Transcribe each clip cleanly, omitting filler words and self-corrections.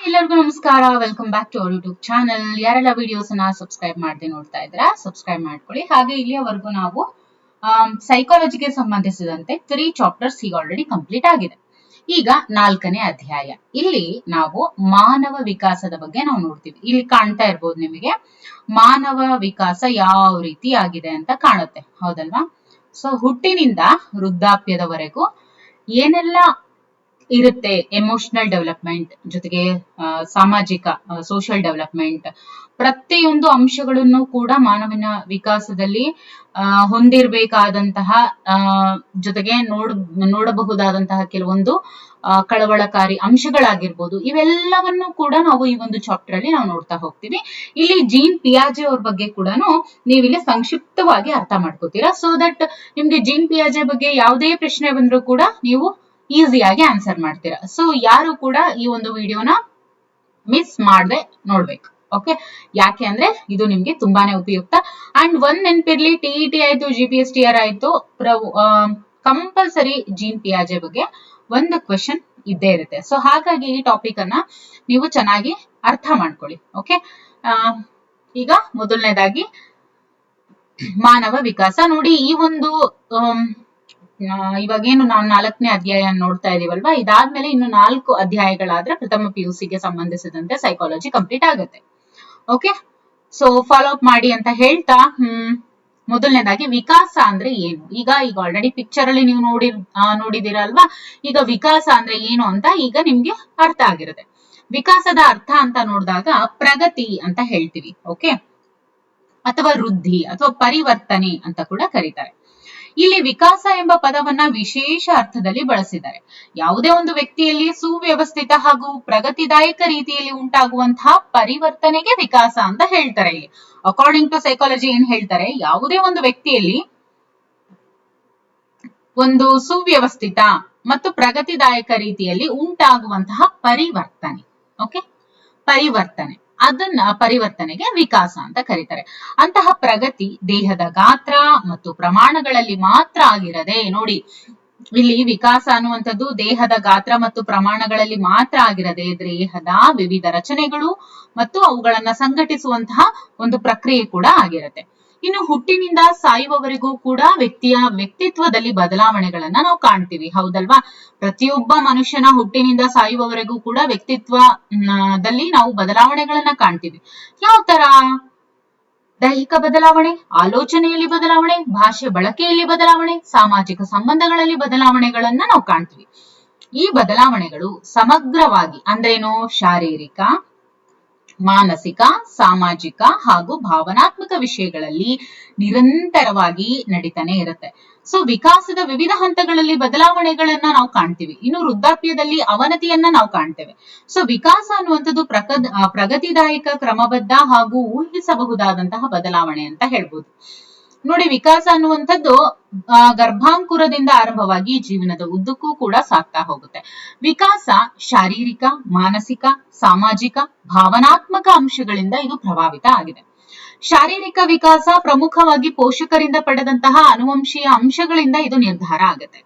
ಎಲ್ಲರಿಗೂ ನಮಸ್ಕಾರ. Welcome back to our YouTube channel. ಯಾರೆಲ್ಲ ವಿಡಿಯೋಸ್ ಅನ್ನ ಸಬ್ಸ್ಕ್ರೈಬ್ ಮಾಡದೆ ನೋಡ್ತಾ ಇದ್ದೀರಾ ಸಬ್ಸ್ಕ್ರೈಬ್ ಮಾಡ್ಕೊಳ್ಳಿ. ಹಾಗೆ ಇಲ್ಲಿಯವರೆಗೂ ನಾವು ಸೈಕಾಲಜಿಗೆ ಸಂಬಂಧಿಸಿದಂತೆ 3 ಚಾಪ್ಟರ್ಸ್ ಈಗ ಆಲ್ರೆಡಿ ಕಂಪ್ಲೀಟ್ ಆಗಿದೆ. ಈಗ 4ನೇ ಅಧ್ಯಾಯ. ಇಲ್ಲಿ ನಾವು ಮಾನವ ವಿಕಾಸದ ಬಗ್ಗೆ ನಾವು ನೋಡ್ತೀವಿ. ಇಲ್ಲಿ ಕಾಣ್ತಾ ಇರ್ಬೋದು ನಿಮಗೆ ಮಾನವ ವಿಕಾಸ ಯಾವ ರೀತಿ ಆಗಿದೆ ಅಂತ ಕಾಣುತ್ತೆ, ಹೌದಲ್ವಾ? ಸೊ ಹುಟ್ಟಿನಿಂದ ವೃದ್ಧಾಪ್ಯದವರೆಗೂ ಏನೆಲ್ಲ ಇರುತ್ತೆ, ಎಮೋಷನಲ್ ಡೆವಲಪ್ಮೆಂಟ್ ಜೊತೆಗೆ ಸಾಮಾಜಿಕ ಸೋಷಿಯಲ್ ಡೆವಲಪ್ಮೆಂಟ್, ಪ್ರತಿಯೊಂದು ಅಂಶಗಳನ್ನು ಕೂಡ ಮಾನವನ ವಿಕಾಸದಲ್ಲಿ ಹೊಂದಿರಬೇಕಾದಂತಹ ಜೊತೆಗೆ ನೋಡಬಹುದಾದಂತಹ ಕೆಲವೊಂದು ಕಳವಳಕಾರಿ ಅಂಶಗಳಾಗಿರ್ಬೋದು, ಇವೆಲ್ಲವನ್ನು ಕೂಡ ನಾವು ಈ ಒಂದು ಚಾಪ್ಟರ್ ಅಲ್ಲಿ ನಾವು ನೋಡ್ತಾ ಹೋಗ್ತೀವಿ. ಇಲ್ಲಿ ಜೀನ್ ಪಿಯಾಜೆ ಅವ್ರ ಬಗ್ಗೆ ಕೂಡ ನೀವು ಇಲ್ಲಿ ಸಂಕ್ಷಿಪ್ತವಾಗಿ ಅರ್ಥ ಮಾಡ್ಕೋತೀರಾ. ಸೊ ದಟ್ ನಿಮ್ಗೆ ಜೀನ್ ಪಿಯಾಜೆ ಬಗ್ಗೆ ಯಾವುದೇ ಪ್ರಶ್ನೆ ಬಂದ್ರೂ ಕೂಡ ನೀವು ಈಸಿಯಾಗಿ ಆನ್ಸರ್ ಮಾಡ್ತೀರಾ. ಸೊ ಯಾರು ಕೂಡ ಈ ಒಂದು ವಿಡಿಯೋನ ಮಿಸ್ ಮಾಡದೆ ನೋಡ್ಬೇಕು. ಓಕೆ, ಯಾಕೆ ಅಂದ್ರೆ ಇದು ನಿಮ್ಗೆ ತುಂಬಾನೇ ಉಪಯುಕ್ತ. ಅಂಡ್ ಒಂದ್ ನೆನಪಿರ್ಲಿ, ಟಿಇಟಿ ಆಯ್ತು, GPSTR ಆಯ್ತು, ಕಂಪಲ್ಸರಿ ಜೀನ್ ಪಿಯಾಜೆ ಬಗ್ಗೆ ಒಂದು ಕ್ವೆಶನ್ ಇದ್ದೇ ಇರುತ್ತೆ. ಸೊ ಹಾಗಾಗಿ ಈ ಟಾಪಿಕ್ ಅನ್ನ ನೀವು ಚೆನ್ನಾಗಿ ಅರ್ಥ ಮಾಡ್ಕೊಳ್ಳಿ. ಓಕೆ, ಈಗ ಮೊದಲನೇದಾಗಿ ಮಾನವ ವಿಕಾಸ ನೋಡಿ. ಈ ಒಂದು ಇವಾಗೇನು ನಾವು 4ನೇ ಅಧ್ಯಾಯ ನೋಡ್ತಾ ಇದೀವಲ್ವಾ, ಇದಾದ್ಮೇಲೆ ಇನ್ನು 4 ಅಧ್ಯಾಯಗಳಾದ್ರೆ ಪ್ರಥಮ PUC ಗೆ ಸಂಬಂಧಿಸಿದಂತೆ ಸೈಕಾಲಜಿ ಕಂಪ್ಲೀಟ್ ಆಗುತ್ತೆ. ಓಕೆ, ಸೊ ಫಾಲೋ ಅಪ್ ಮಾಡಿ ಅಂತ ಹೇಳ್ತಾ ಮೊದಲನೇದಾಗಿ ವಿಕಾಸ ಅಂದ್ರೆ ಏನು, ಈಗ ಆಲ್ರೆಡಿ ಪಿಕ್ಚರ್ ಅಲ್ಲಿ ನೀವು ನೋಡಿದೀರಾ ಅಲ್ವಾ. ಈಗ ವಿಕಾಸ ಅಂದ್ರೆ ಏನು ಅಂತ ಈಗ ನಿಮ್ಗೆ ಅರ್ಥ ಆಗಿರುತ್ತೆ. ವಿಕಾಸದ ಅರ್ಥ ಅಂತ ನೋಡಿದಾಗ ಪ್ರಗತಿ ಅಂತ ಹೇಳ್ತೀವಿ. ಓಕೆ, ಅಥವಾ ವೃದ್ಧಿ ಅಥವಾ ಪರಿವರ್ತನೆ ಅಂತ ಕೂಡ ಕರೀತಾರೆ. ಇಲ್ಲಿ ವಿಕಾಸ ಎಂಬ ಪದವನ್ನ ವಿಶೇಷ ಅರ್ಥದಲ್ಲಿ ಬಳಸಿದ್ದಾರೆ. ಯಾವುದೇ ಒಂದು ವ್ಯಕ್ತಿಯಲ್ಲಿ ಸುವ್ಯವಸ್ಥಿತ ಹಾಗೂ ಪ್ರಗತಿದಾಯಕ ರೀತಿಯಲ್ಲಿ ಉಂಟಾಗುವಂತಹ ಪರಿವರ್ತನೆಗೆ ವಿಕಾಸ ಅಂತ ಹೇಳ್ತಾರೆ. ಇಲ್ಲಿ ಅಕಾರ್ಡಿಂಗ್ ಟು ಸೈಕಾಲಜಿ ಏನ್ ಹೇಳ್ತಾರೆ, ಯಾವುದೇ ಒಂದು ವ್ಯಕ್ತಿಯಲ್ಲಿ ಒಂದು ಸುವ್ಯವಸ್ಥಿತ ಮತ್ತು ಪ್ರಗತಿದಾಯಕ ರೀತಿಯಲ್ಲಿ ಉಂಟಾಗುವಂತಹ ಪರಿವರ್ತನೆ, ಓಕೆ, ಪರಿವರ್ತನೆ, ಅದನ್ನ ಪರಿವರ್ತನೆಗೆ ವಿಕಾಸ ಅಂತ ಕರೀತಾರೆ. ಅಂತಹ ಪ್ರಗತಿ ದೇಹದ ಗಾತ್ರ ಮತ್ತು ಪ್ರಮಾಣಗಳಲ್ಲಿ ಮಾತ್ರ ಆಗಿರದೆ, ನೋಡಿ ಇಲ್ಲಿ ವಿಕಾಸ ಅನ್ನುವಂಥದ್ದು ದೇಹದ ಗಾತ್ರ ಮತ್ತು ಪ್ರಮಾಣಗಳಲ್ಲಿ ಮಾತ್ರ ಆಗಿರದೆ ದೇಹದ ವಿವಿಧ ರಚನೆಗಳು ಮತ್ತು ಅವುಗಳನ್ನ ಸಂಘಟಿಸುವಂತಹ ಒಂದು ಪ್ರಕ್ರಿಯೆ ಕೂಡ ಆಗಿರುತ್ತೆ. ಇನ್ನು ಹುಟ್ಟಿನಿಂದ ಸಾಯುವವರೆಗೂ ಕೂಡ ವ್ಯಕ್ತಿಯ ವ್ಯಕ್ತಿತ್ವದಲ್ಲಿ ಬದಲಾವಣೆಗಳನ್ನ ನಾವು ಕಾಣ್ತೀವಿ, ಹೌದಲ್ವಾ? ಪ್ರತಿಯೊಬ್ಬ ಮನುಷ್ಯನ ಹುಟ್ಟಿನಿಂದ ಸಾಯುವವರೆಗೂ ಕೂಡ ವ್ಯಕ್ತಿತ್ವದಲ್ಲಿ ನಾವು ಬದಲಾವಣೆಗಳನ್ನ ಕಾಣ್ತೀವಿ. ಯಾವ ತರ? ದೈಹಿಕ ಬದಲಾವಣೆ, ಆಲೋಚನೆಯಲ್ಲಿ ಬದಲಾವಣೆ, ಭಾಷೆ ಬಳಕೆಯಲ್ಲಿ ಬದಲಾವಣೆ, ಸಾಮಾಜಿಕ ಸಂಬಂಧಗಳಲ್ಲಿ ಬದಲಾವಣೆಗಳನ್ನ ನಾವು ಕಾಣ್ತೀವಿ. ಈ ಬದಲಾವಣೆಗಳು ಸಮಗ್ರವಾಗಿ ಅಂದ್ರೇನು, ಶಾರೀರಿಕ, ಮಾನಸಿಕ, ಸಾಮಾಜಿಕ ಹಾಗೂ ಭಾವನಾತ್ಮಕ ವಿಷಯಗಳಲ್ಲಿ ನಿರಂತರವಾಗಿ ನಡೀತಾನೆ ಇರುತ್ತೆ. ಸೊ ವಿಕಾಸದ ವಿವಿಧ ಹಂತಗಳಲ್ಲಿ ಬದಲಾವಣೆಗಳನ್ನ ನಾವು ಕಾಣ್ತೀವಿ. ಇನ್ನು ವೃದ್ಧಾಪ್ಯದಲ್ಲಿ ಅವನತಿಯನ್ನ ನಾವು ಕಾಣ್ತೇವೆ. ಸೊ ವಿಕಾಸ ಅನ್ನುವಂಥದ್ದು ಪ್ರಗತಿದಾಯಕ, ಕ್ರಮಬದ್ಧ ಹಾಗೂ ಊಹಿಸಬಹುದಾದಂತಹ ಬದಲಾವಣೆ ಅಂತ ಹೇಳ್ಬೋದು. ನೋಡಿ, ವಿಕಾಸ ಅನ್ನುವಂಥದ್ದು ಗರ್ಭಾಂಕುರದಿಂದ ಆರಂಭವಾಗಿ ಜೀವನದ ಉದ್ದಕ್ಕೂ ಕೂಡ ಸಾಗ್ತಾ ಹೋಗುತ್ತೆ. ವಿಕಾಸ ಶಾರೀರಿಕ, ಮಾನಸಿಕ, ಸಾಮಾಜಿಕ, ಭಾವನಾತ್ಮಕ ಅಂಶಗಳಿಂದ ಇದು ಪ್ರಭಾವಿತ ಆಗಿದೆ. ಶಾರೀರಿಕ ವಿಕಾಸ ಪ್ರಮುಖವಾಗಿ ಪೋಷಕರಿಂದ ಪಡೆದಂತಹ ಅನುವಂಶೀಯ ಅಂಶಗಳಿಂದ ಇದು ನಿರ್ಧಾರ ಆಗುತ್ತೆ.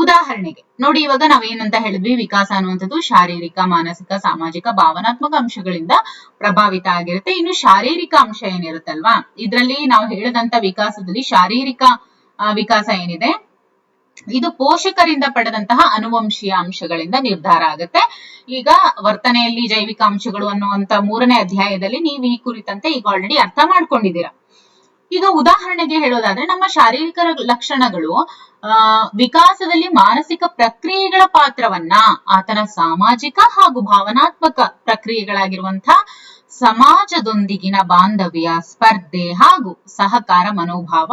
ಉದಾಹರಣೆಗೆ ನೋಡಿ, ಇವಾಗ ನಾವೇನಂತ ಹೇಳಿದ್ವಿ, ವಿಕಾಸ ಅನ್ನುವಂಥದ್ದು ಶಾರೀರಿಕ, ಮಾನಸಿಕ, ಸಾಮಾಜಿಕ, ಭಾವನಾತ್ಮಕ ಅಂಶಗಳಿಂದ ಪ್ರಭಾವಿತ ಆಗಿರುತ್ತೆ. ಇನ್ನು ಶಾರೀರಿಕ ಅಂಶ ಏನಿರುತ್ತಲ್ವಾ, ಇದರಲ್ಲಿ ನಾವು ಹೇಳಿದಂತ ವಿಕಾಸದಲ್ಲಿ ಶಾರೀರಿಕ ವಿಕಾಸ ಏನಿದೆ ಇದು ಪೋಷಕರಿಂದ ಪಡೆದಂತಹ ಅನುವಂಶೀಯ ಅಂಶಗಳಿಂದ ನಿರ್ಧಾರ ಆಗುತ್ತೆ. ಈಗ ವರ್ತನೆಯಲ್ಲಿ ಜೈವಿಕ ಅಂಶಗಳು ಅನ್ನುವಂತ 3ನೇ ಅಧ್ಯಾಯದಲ್ಲಿ ನೀವು ಈ ಕುರಿತಂತೆ ಈಗ ಆಲ್ರೆಡಿ ಅರ್ಥ ಮಾಡ್ಕೊಂಡಿದ್ದೀರಾ. ಈಗ ಉದಾಹರಣೆಗೆ ಹೇಳೋದಾದ್ರೆ, ನಮ್ಮ ಶಾರೀರಿಕ ಲಕ್ಷಣಗಳು ವಿಕಾಸದಲ್ಲಿ ಮಾನಸಿಕ ಪ್ರಕ್ರಿಯೆಗಳ ಪಾತ್ರವನ್ನ ಆತನ ಸಾಮಾಜಿಕ ಹಾಗೂ ಭಾವನಾತ್ಮಕ ಪ್ರಕ್ರಿಯೆಗಳಾಗಿರುವಂತಹ ಸಮಾಜದೊಂದಿಗಿನ ಬಾಂಧವ್ಯ, ಸ್ಪರ್ಧೆ ಹಾಗೂ ಸಹಕಾರ ಮನೋಭಾವ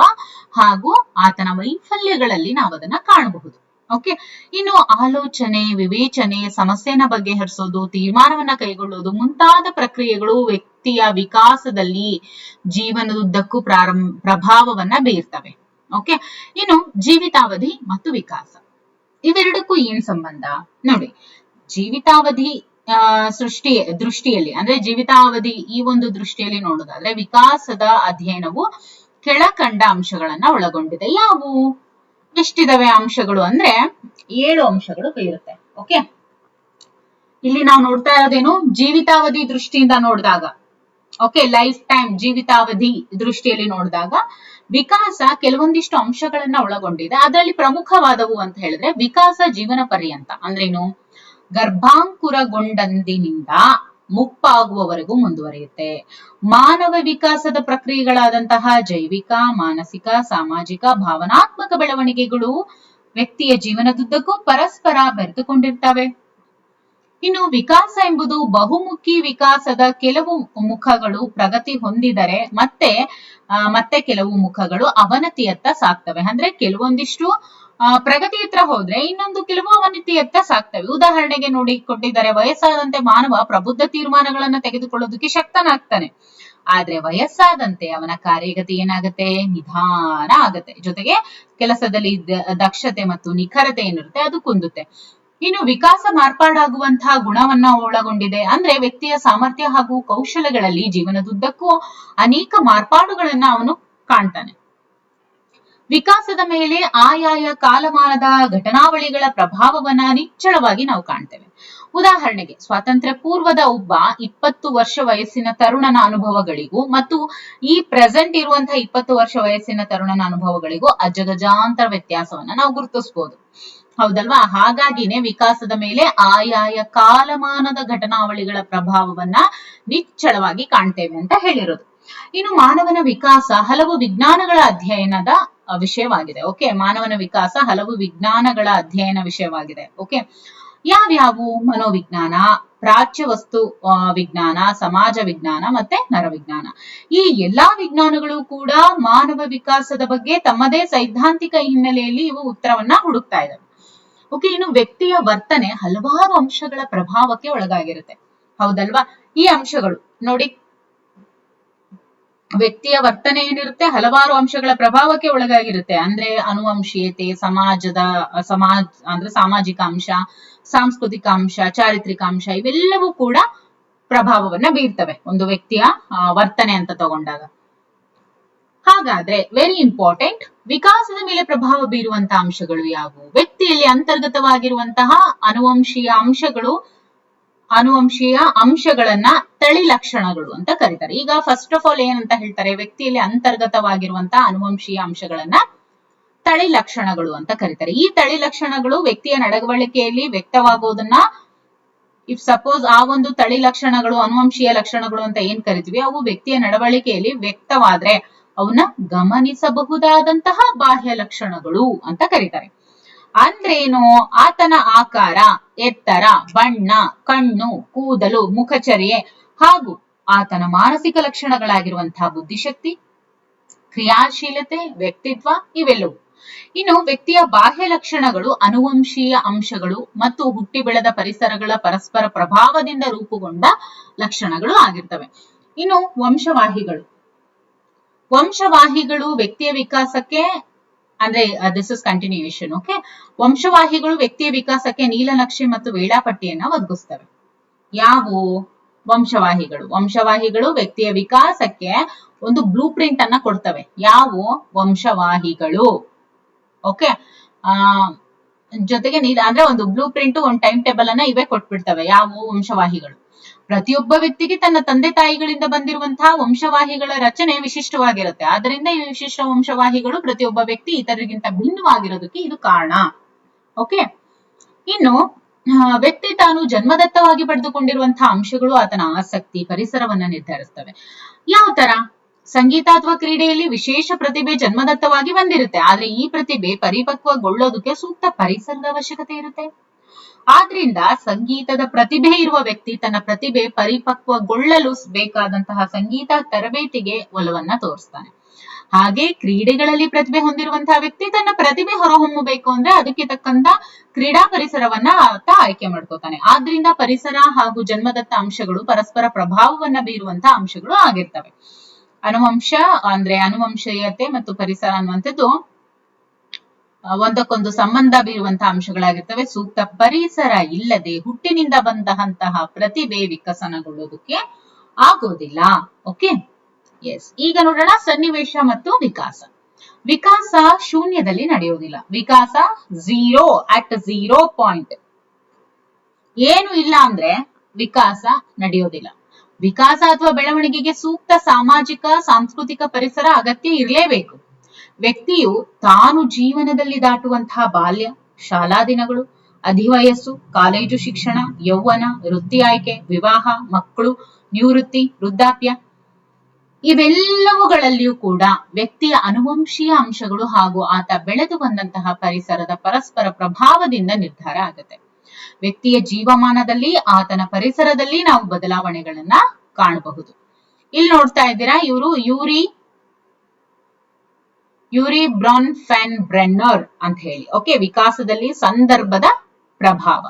ಹಾಗೂ ಆತನ ವೈಫಲ್ಯಗಳಲ್ಲಿ ನಾವು ಅದನ್ನ ಕಾಣಬಹುದು. ಓಕೆ, ಇನ್ನು ಆಲೋಚನೆ, ವಿವೇಚನೆ, ಸಮಸ್ಯೆನ ಬಗೆಹರಿಸೋದು, ತೀರ್ಮಾನವನ್ನ ಕೈಗೊಳ್ಳೋದು ಮುಂತಾದ ಪ್ರಕ್ರಿಯೆಗಳು ವ್ಯಕ್ತಿಯ ವಿಕಾಸದಲ್ಲಿ ಜೀವನದುದ್ದಕ್ಕೂ ಪ್ರಭಾವವನ್ನ ಬೀರ್ತವೆ. ಓಕೆ, ಇನ್ನು ಜೀವಿತಾವಧಿ ಮತ್ತು ವಿಕಾಸ ಇವೆರಡಕ್ಕೂ ಏನ್ ಸಂಬಂಧ ನೋಡಿ. ಜೀವಿತಾವಧಿ ದೃಷ್ಟಿಯಲ್ಲಿ ಅಂದ್ರೆ ಜೀವಿತಾವಧಿ ಈ ಒಂದು ದೃಷ್ಟಿಯಲ್ಲಿ ನೋಡೋದಾದ್ರೆ ವಿಕಾಸದ ಅಧ್ಯಯನವು ಕೆಳಕಂಡ ಅಂಶಗಳನ್ನ ಒಳಗೊಂಡಿದೆ. ಯಾವುವು? ಎಷ್ಟಿದಾವೆ ಅಂಶಗಳು ಅಂದ್ರೆ 7 ಅಂಶಗಳು ಇರುತ್ತೆ. ಓಕೆ, ಇಲ್ಲಿ ನಾವು ನೋಡ್ತಾ ಇರೋದೇನು, ಜೀವಿತಾವಧಿ ದೃಷ್ಟಿಯಿಂದ ನೋಡಿದಾಗ, ಓಕೆ, ಲೈಫ್ ಟೈಮ್ ಜೀವಿತಾವಧಿ ದೃಷ್ಟಿಯಲ್ಲಿ ನೋಡಿದಾಗ ವಿಕಾಸ ಕೆಲವೊಂದಿಷ್ಟು ಅಂಶಗಳನ್ನ ಒಳಗೊಂಡಿದೆ. ಅದರಲ್ಲಿ ಪ್ರಮುಖವಾದವು ಅಂತ ಹೇಳಿದ್ರೆ ವಿಕಾಸ ಜೀವನ ಪರ್ಯಂತ ಅಂದ್ರೇನು, ಗರ್ಭಾಂಕುರಗೊಂಡಂದಿನಿಂದ ಮುಪ್ಪಾಗುವವರೆಗೂ ಮುಂದುವರಿಯುತ್ತೆ. ಮಾನವ ವಿಕಾಸದ ಪ್ರಕ್ರಿಯೆಗಳಾದಂತಹ ಜೈವಿಕ, ಮಾನಸಿಕ, ಸಾಮಾಜಿಕ, ಭಾವನಾತ್ಮಕ ಬೆಳವಣಿಗೆಗಳು ವ್ಯಕ್ತಿಯ ಜೀವನದುದ್ದಕ್ಕೂ ಪರಸ್ಪರ ಬೆರೆತುಕೊಂಡಿರ್ತವೆ. ಇನ್ನು ವಿಕಾಸ ಎಂಬುದು ಬಹುಮುಖಿ ವಿಕಾಸದ ಕೆಲವು ಮುಖಗಳು ಪ್ರಗತಿ ಹೊಂದಿದರೆ ಮತ್ತೆ ಕೆಲವು ಮುಖಗಳು ಅವನತಿಯತ್ತ ಸಾಕ್ತವೆ. ಅಂದ್ರೆ ಕೆಲವೊಂದಿಷ್ಟು ಪ್ರಗತಿಯತ್ತ ಹೋದ್ರೆ ಇನ್ನೊಂದು ಕೆಲವು ಅವನತಿಯತ್ತ ಸಾಕ್ತವೆ. ಉದಾಹರಣೆಗೆ ನೋಡಿ ಕೊಟ್ಟಿದ್ದಾರೆ, ವಯಸ್ಸಾದಂತೆ ಮಾನವ ಪ್ರಬುದ್ಧ ತೀರ್ಮಾನಗಳನ್ನ ತೆಗೆದುಕೊಳ್ಳೋದಕ್ಕೆ ಶಕ್ತನಾಗ್ತಾನೆ. ಆದ್ರೆ ವಯಸ್ಸಾದಂತೆ ಅವನ ಕಾರ್ಯಗತಿ ಏನಾಗುತ್ತೆ, ನಿಧಾನ ಆಗತ್ತೆ. ಜೊತೆಗೆ ಕೆಲಸದಲ್ಲಿ ದಕ್ಷತೆ ಮತ್ತು ನಿಖರತೆ ಏನಿರುತ್ತೆ ಅದು ಕುಂದುತ್ತೆ. ಇನ್ನು ವಿಕಾಸ ಮಾರ್ಪಾಡಾಗುವಂತಹ ಗುಣವನ್ನ ಒಳಗೊಂಡಿದೆ. ಅಂದ್ರೆ ವ್ಯಕ್ತಿಯ ಸಾಮರ್ಥ್ಯ ಹಾಗೂ ಕೌಶಲ್ಯಗಳಲ್ಲಿ ಜೀವನದುದ್ದಕ್ಕೂ ಅನೇಕ ಮಾರ್ಪಾಡುಗಳನ್ನ ಅವನು ಕಾಣ್ತಾನೆ. ವಿಕಾಸದ ಮೇಲೆ ಆಯಾಯ ಕಾಲಮಾನದ ಘಟನಾವಳಿಗಳ ಪ್ರಭಾವವನ್ನ ನಿಚ್ಚಳವಾಗಿ ನಾವು ಕಾಣ್ತೇವೆ. ಉದಾಹರಣೆಗೆ ಸ್ವಾತಂತ್ರ್ಯ ಪೂರ್ವದ ಒಬ್ಬ 20 ವರ್ಷ ವಯಸ್ಸಿನ ತರುಣನ ಅನುಭವಗಳಿಗೂ ಮತ್ತು ಈ ಪ್ರೆಸೆಂಟ್ ಇರುವಂತಹ 20 ವರ್ಷ ವಯಸ್ಸಿನ ತರುಣನ ಅನುಭವಗಳಿಗೂ ಅಜಗಜಾಂತರ ವ್ಯತ್ಯಾಸವನ್ನ ನಾವು ಗುರುತಿಸಬಹುದು. ಹೌದಲ್ವಾ? ಹಾಗಾಗಿನೇ ವಿಕಾಸದ ಮೇಲೆ ಆಯಾಯ ಕಾಲಮಾನದ ಘಟನಾವಳಿಗಳ ಪ್ರಭಾವವನ್ನ ನಿಚ್ಚಳವಾಗಿ ಕಾಣ್ತೇವೆ ಅಂತ ಹೇಳಿರೋದು. ಇನ್ನು ಮಾನವನ ವಿಕಾಸ ಹಲವು ವಿಜ್ಞಾನಗಳ ಅಧ್ಯಯನದ ವಿಷಯವಾಗಿದೆ. ಓಕೆ, ಮಾನವನ ವಿಕಾಸ ಹಲವು ವಿಜ್ಞಾನಗಳ ಅಧ್ಯಯನ ವಿಷಯವಾಗಿದೆ. ಓಕೆ, ಯಾವ್ಯಾವು? ಮನೋವಿಜ್ಞಾನ, ಪ್ರಾಚ್ಯ ವಸ್ತು ವಿಜ್ಞಾನ, ಸಮಾಜ ವಿಜ್ಞಾನ ಮತ್ತೆ ನರವಿಜ್ಞಾನ. ಈ ಎಲ್ಲಾ ವಿಜ್ಞಾನಗಳು ಕೂಡ ಮಾನವ ವಿಕಾಸದ ಬಗ್ಗೆ ತಮ್ಮದೇ ಸೈದ್ಧಾಂತಿಕ ಹಿನ್ನೆಲೆಯಲ್ಲಿ ಇವು ಉತ್ತರವನ್ನ ಹುಡುಕ್ತಾ ಇದ್ದಾವೆ. ಓಕೆ, ಇನ್ನು ವ್ಯಕ್ತಿಯ ವರ್ತನೆ ಹಲವಾರು ಅಂಶಗಳ ಪ್ರಭಾವಕ್ಕೆ ಒಳಗಾಗಿರುತ್ತೆ. ಹೌದಲ್ವಾ? ಈ ಅಂಶಗಳು ನೋಡಿ, ವ್ಯಕ್ತಿಯ ವರ್ತನೆ ಏನಿರುತ್ತೆ ಹಲವಾರು ಅಂಶಗಳ ಪ್ರಭಾವಕ್ಕೆ ಒಳಗಾಗಿರುತ್ತೆ. ಅಂದ್ರೆ ಅನುವಂಶೀಯತೆ, ಅಂದ್ರೆ ಸಾಮಾಜಿಕ ಅಂಶ, ಸಾಂಸ್ಕೃತಿಕ ಅಂಶ, ಚಾರಿತ್ರಿಕ ಅಂಶ, ಇವೆಲ್ಲವೂ ಕೂಡ ಪ್ರಭಾವವನ್ನ ಬೀರ್ತವೆ ಒಂದು ವ್ಯಕ್ತಿಯ ವರ್ತನೆ ಅಂತ ತಗೊಂಡಾಗ. ಹಾಗಾದ್ರೆ ವೆರಿ ಇಂಪಾರ್ಟೆಂಟ್, ವಿಕಾಸದ ಮೇಲೆ ಪ್ರಭಾವ ಬೀರುವಂತಹ ಅಂಶಗಳು ಯಾವುವು? ವ್ಯಕ್ತಿಯಲ್ಲಿ ಅಂತರ್ಗತವಾಗಿರುವಂತಹ ಅನುವಂಶೀಯ ಅಂಶಗಳನ್ನ ತಳಿ ಲಕ್ಷಣಗಳು ಅಂತ ಕರೀತಾರೆ. ಈಗ ಫಸ್ಟ್ ಆಫ್ ಆಲ್ ಏನಂತ ಹೇಳ್ತಾರೆ, ವ್ಯಕ್ತಿಯಲ್ಲಿ ಅಂತರ್ಗತವಾಗಿರುವಂತಹ ಅನುವಂಶೀಯ ಅಂಶಗಳನ್ನ ತಳಿ ಲಕ್ಷಣಗಳು ಅಂತ ಕರೀತಾರೆ. ಈ ತಳಿ ಲಕ್ಷಣಗಳು ವ್ಯಕ್ತಿಯ ನಡವಳಿಕೆಯಲ್ಲಿ ವ್ಯಕ್ತವಾಗೋದನ್ನ, ಇಫ್ ಸಪೋಸ್ ಆ ಒಂದು ತಳಿ ಲಕ್ಷಣಗಳು, ಅನುವಂಶೀಯ ಲಕ್ಷಣಗಳು ಅಂತ ಏನ್ ಕರಿತೀವಿ, ಅವು ವ್ಯಕ್ತಿಯ ನಡವಳಿಕೆಯಲ್ಲಿ ವ್ಯಕ್ತವಾದ್ರೆ ಅವನ್ನ ಗಮನಿಸಬಹುದಾದಂತಹ ಬಾಹ್ಯ ಲಕ್ಷಣಗಳು ಅಂತ ಕರೀತಾರೆ. ಅಂದ್ರೇನು? ಆತನ ಆಕಾರ, ಎತ್ತರ, ಬಣ್ಣ, ಕಣ್ಣು, ಕೂದಲು, ಮುಖಚರ್ಯೆ ಹಾಗೂ ಆತನ ಮಾನಸಿಕ ಲಕ್ಷಣಗಳಾಗಿರುವಂತಹ ಬುದ್ಧಿಶಕ್ತಿ, ಕ್ರಿಯಾಶೀಲತೆ, ವ್ಯಕ್ತಿತ್ವ, ಇವೆಲ್ಲವೂ. ಇನ್ನು ವ್ಯಕ್ತಿಯ ಬಾಹ್ಯ ಲಕ್ಷಣಗಳು ಅನುವಂಶೀಯ ಅಂಶಗಳು ಮತ್ತು ಹುಟ್ಟಿ ಬೆಳೆದ ಪರಿಸರಗಳ ಪರಸ್ಪರ ಪ್ರಭಾವದಿಂದ ರೂಪುಗೊಂಡ ಲಕ್ಷಣಗಳು ಆಗಿರ್ತವೆ. ಇನ್ನು ವಂಶವಾಹಿಗಳು ವ್ಯಕ್ತಿಯ ವಿಕಾಸಕ್ಕೆ, ಅಂದ್ರೆ ದಿಸ್ ಇಸ್ ಕಂಟಿನ್ಯೂಯೇಷನ್. ಓಕೆ, ವಂಶವಾಹಿಗಳು ವ್ಯಕ್ತಿಯ ವಿಕಾಸಕ್ಕೆ ನೀಲನಕ್ಷೆ ಮತ್ತು ವೇಳಾಪಟ್ಟಿಯನ್ನ ಒದಗಿಸ್ತವೆ. ಯಾವುವು? ವಂಶವಾಹಿಗಳು ವ್ಯಕ್ತಿಯ ವಿಕಾಸಕ್ಕೆ ಒಂದು ಬ್ಲೂ ಪ್ರಿಂಟ್ ಅನ್ನ ಕೊಡ್ತವೆ. ಯಾವುವು? ವಂಶವಾಹಿಗಳು. ಓಕೆ, ಜೊತೆಗೆ ಅಂದ್ರೆ ಒಂದು ಬ್ಲೂ ಪ್ರಿಂಟ್, ಒಂದು ಟೈಮ್ ಟೇಬಲ್ ಅನ್ನ ಇವೇ ಕೊಟ್ಬಿಡ್ತವೆ. ಯಾವುವು? ವಂಶವಾಹಿಗಳು. ಪ್ರತಿಯೊಬ್ಬ ವ್ಯಕ್ತಿಗೆ ತನ್ನ ತಂದೆ ತಾಯಿಗಳಿಂದ ಬಂದಿರುವಂತಹ ವಂಶವಾಹಿಗಳ ರಚನೆ ವಿಶಿಷ್ಟವಾಗಿರುತ್ತೆ. ಆದ್ರಿಂದ ಈ ವಿಶಿಷ್ಟ ವಂಶವಾಹಿಗಳು ಪ್ರತಿಯೊಬ್ಬ ವ್ಯಕ್ತಿ ಇತರರಿಗಿಂತ ಭಿನ್ನವಾಗಿರೋದಕ್ಕೆ ಇದು ಕಾರಣ. ಓಕೆ, ಇನ್ನು ವ್ಯಕ್ತಿ ತಾನು ಜನ್ಮದತ್ತವಾಗಿ ಪಡೆದುಕೊಂಡಿರುವಂತಹ ಅಂಶಗಳು ಆತನ ಆಸಕ್ತಿ, ಪರಿಸರವನ್ನ ನಿರ್ಧರಿಸ್ತವೆ. ಯಾವ ತರ? ಸಂಗೀತ ಅಥವಾ ಕ್ರೀಡೆಯಲ್ಲಿ ವಿಶೇಷ ಪ್ರತಿಭೆ ಜನ್ಮದತ್ತವಾಗಿ ಬಂದಿರುತ್ತೆ. ಆದ್ರೆ ಈ ಪ್ರತಿಭೆ ಪರಿಪಕ್ವಗೊಳ್ಳೋದಕ್ಕೆ ಸೂಕ್ತ ಪರಿಸರದ ಅವಶ್ಯಕತೆ ಇರುತ್ತೆ. ಆದ್ರಿಂದ ಸಂಗೀತದ ಪ್ರತಿಭೆ ಇರುವ ವ್ಯಕ್ತಿ ತನ್ನ ಪ್ರತಿಭೆ ಪರಿಪಕ್ವಗೊಳ್ಳಲು ಬೇಕಾದಂತಹ ಸಂಗೀತ ತರಬೇತಿಗೆ ಒಲವನ್ನ ತೋರಿಸ್ತಾನೆ. ಹಾಗೆ ಕ್ರೀಡೆಗಳಲ್ಲಿ ಪ್ರತಿಭೆ ಹೊಂದಿರುವಂತಹ ವ್ಯಕ್ತಿ ತನ್ನ ಪ್ರತಿಭೆ ಹೊರಹೊಮ್ಮಬೇಕು ಅಂದ್ರೆ ಅದಕ್ಕೆ ತಕ್ಕಂತ ಕ್ರೀಡಾ ಪರಿಸರವನ್ನ ಆತ ಆಯ್ಕೆ ಮಾಡ್ಕೋತಾನೆ. ಆದ್ರಿಂದ ಪರಿಸರ ಹಾಗೂ ಜನ್ಮದತ್ತ ಅಂಶಗಳು ಪರಸ್ಪರ ಪ್ರಭಾವವನ್ನ ಬೀರುವಂತಹ ಅಂಶಗಳು ಆಗಿರ್ತವೆ. ಅನುವಂಶೀಯತೆ ಮತ್ತು ಪರಿಸರ ಅನ್ನುವಂಥದ್ದು ಒಂದಕ್ಕೊಂದು ಸಂಬಂಧ ಬೀರುವಂತಹ ಅಂಶಗಳಾಗಿರ್ತವೆ. ಸೂಕ್ತ ಪರಿಸರ ಇಲ್ಲದೆ ಹುಟ್ಟಿನಿಂದ ಬಂದಂತಹ ಪ್ರತಿಭೆ ವಿಕಸನಗೊಳ್ಳೋದಕ್ಕೆ ಆಗೋದಿಲ್ಲ. Okay, yes. ಈಗ ನೋಡೋಣ ಸನ್ನಿವೇಶ ಮತ್ತು ವಿಕಾಸ ಶೂನ್ಯದಲ್ಲಿ ನಡೆಯೋದಿಲ್ಲ. ವಿಕಾಸ 0 ಪಾಯಿಂಟ್. ಏನು ಇಲ್ಲ ಅಂದ್ರೆ ವಿಕಾಸ ನಡೆಯೋದಿಲ್ಲ. ವಿಕಾಸ ಅಥವಾ ಬೆಳವಣಿಗೆಗೆ ಸೂಕ್ತ ಸಾಮಾಜಿಕ ಸಾಂಸ್ಕೃತಿಕ ಪರಿಸರ ಅಗತ್ಯ ಇರಲೇಬೇಕು. ವ್ಯಕ್ತಿಯು ತಾನು ಜೀವನದಲ್ಲಿ ದಾಟುವಂತಹ ಬಾಲ್ಯ, ಶಾಲಾ ದಿನಗಳು, ಅಧಿವಯಸ್ಸು, ಕಾಲೇಜು ಶಿಕ್ಷಣ, ಯೌವನ, ವೃತ್ತಿ ಆಯ್ಕೆ, ವಿವಾಹ, ಮಕ್ಕಳು, ನಿವೃತ್ತಿ, ವೃದ್ಧಾಪ್ಯ ಇವೆಲ್ಲವುಗಳಲ್ಲಿಯೂ ಕೂಡ ವ್ಯಕ್ತಿಯ ಅನುವಂಶೀಯ ಅಂಶಗಳು ಹಾಗೂ ಆತ ಬೆಳೆದು ಬಂದಂತಹ ಪರಿಸರದ ಪರಸ್ಪರ ಪ್ರಭಾವದಿಂದ ನಿರ್ಧಾರ ಆಗುತ್ತೆ. ವ್ಯಕ್ತಿಯ ಜೀವಮಾನದಲ್ಲಿ ಆತನ ಪರಿಸರದಲ್ಲಿ ನಾವು ಬದಲಾವಣೆಗಳನ್ನ ಕಾಣಬಹುದು. ಇಲ್ಲಿ ನೋಡ್ತಾ ಇದ್ದೀರಾ, ಇವರು ಯೂರಿ ಬ್ರಾನ್ಫೆನ್ ಬ್ರೆನ್ನರ್ ಅಂತ ಹೇಳಿ. ಓಕೆ, ವಿಕಾಸದಲ್ಲಿ ಸಂದರ್ಭದ ಪ್ರಭಾವ